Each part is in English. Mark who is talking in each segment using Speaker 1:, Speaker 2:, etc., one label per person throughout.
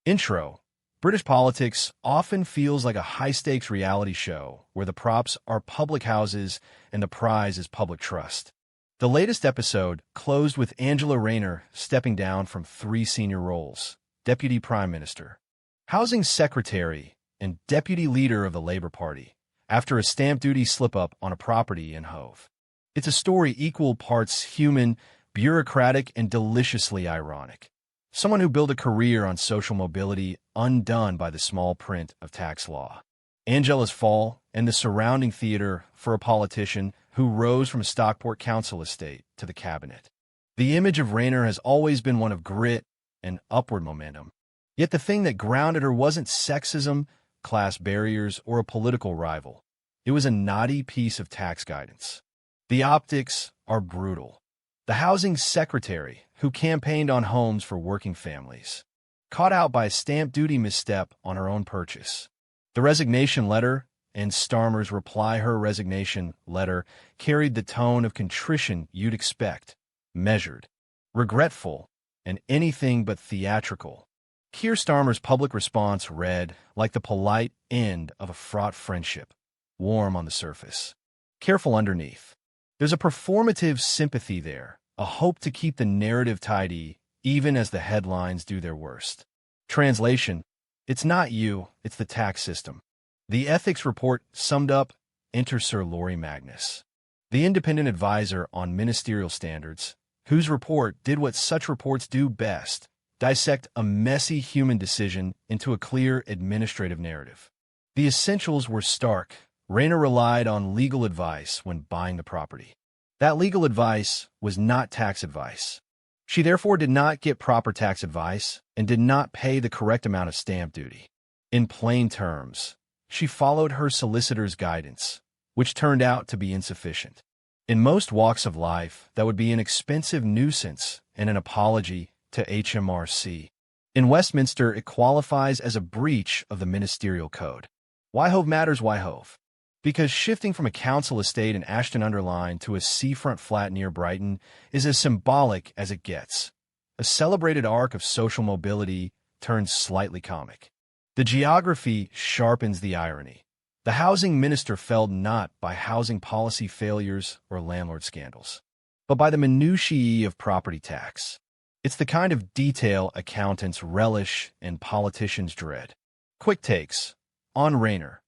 Speaker 1: Intro. British politics often feels like a high-stakes reality show where the props are public houses and the prize is public trust. The latest episode closed with Angela Rayner stepping down from 3 senior roles: Deputy Prime Minister, Housing Secretary, and Deputy Leader of the Labour Party, after a stamp duty slip-up on a property in Hove. It's a story equal parts human, bureaucratic, and deliciously ironic. Someone who built a career on social mobility undone by the small print of tax law. Angela's fall and the surrounding theater for a politician who rose from a Stockport council estate to the cabinet. The image of Rayner has always been one of grit and upward momentum. Yet the thing that grounded her wasn't sexism, class barriers, or a political rival. It was a naughty piece of tax guidance. The optics are brutal. The housing secretary, who campaigned on homes for working families, caught out by a stamp duty misstep on her own purchase. The resignation letter and Starmer's reply her resignation letter carried the tone of contrition you'd expect, measured, regretful, and anything but theatrical. Keir Starmer's public response read like the polite end of a fraught friendship, warm on the surface, careful underneath. There's a performative sympathy there, a hope to keep the narrative tidy even as the headlines do their worst. Translation: it's not you, it's the tax system. The ethics report summed up: enter Sir Laurie Magnus, the independent advisor on ministerial standards, whose report did what such reports do best: dissect a messy human decision into a clear administrative narrative. The essentials were stark. Rayner relied on legal advice when buying the property. That legal advice was not tax advice. She therefore did not get proper tax advice and did not pay the correct amount of stamp duty. In plain terms, she followed her solicitor's guidance, which turned out to be insufficient. In most walks of life, that would be an expensive nuisance and an apology to HMRC. In Westminster, it qualifies as a breach of the Ministerial Code. Why Hove matters? Why Hove? Because shifting from a council estate in Ashton-under-Lyne to a seafront flat near Brighton is as symbolic as it gets. A celebrated arc of social mobility turns slightly comic. The geography sharpens the irony. The housing minister felled not by housing policy failures or landlord scandals, but by the minutiae of property tax. It's the kind of detail accountants relish and politicians dread. Quick takes on Rayner.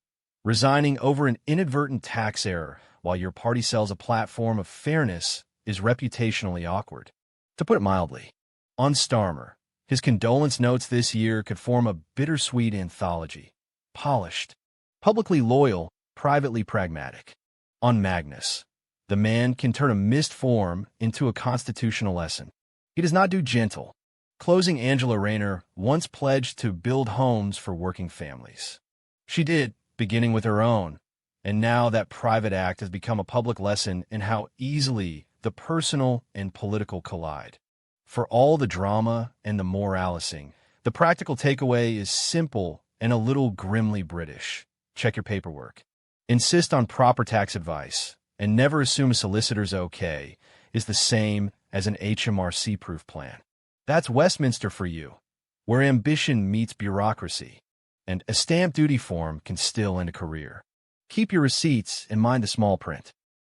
Speaker 1: Resigning over an inadvertent tax error while your party sells a platform of fairness is reputationally awkward, to put it mildly. On Starmer, his condolence notes this year could form a bittersweet anthology. Polished, publicly loyal, privately pragmatic. On Magnus, the man can turn a missed form into a constitutional lesson. He does not do gentle. Closing, Angela Rayner once pledged to build homes for working families. She did, beginning with her own, and now that private act has become a public lesson in how easily the personal and political collide. For all the drama and the moralising, the practical takeaway is simple and a little grimly British. Check your paperwork. Insist on proper tax advice, and never assume a solicitor's okay is the same as an HMRC-proof plan. That's Westminster for you, where ambition meets bureaucracy, and a stamp duty form can still end a career. Keep your receipts and mind the small print.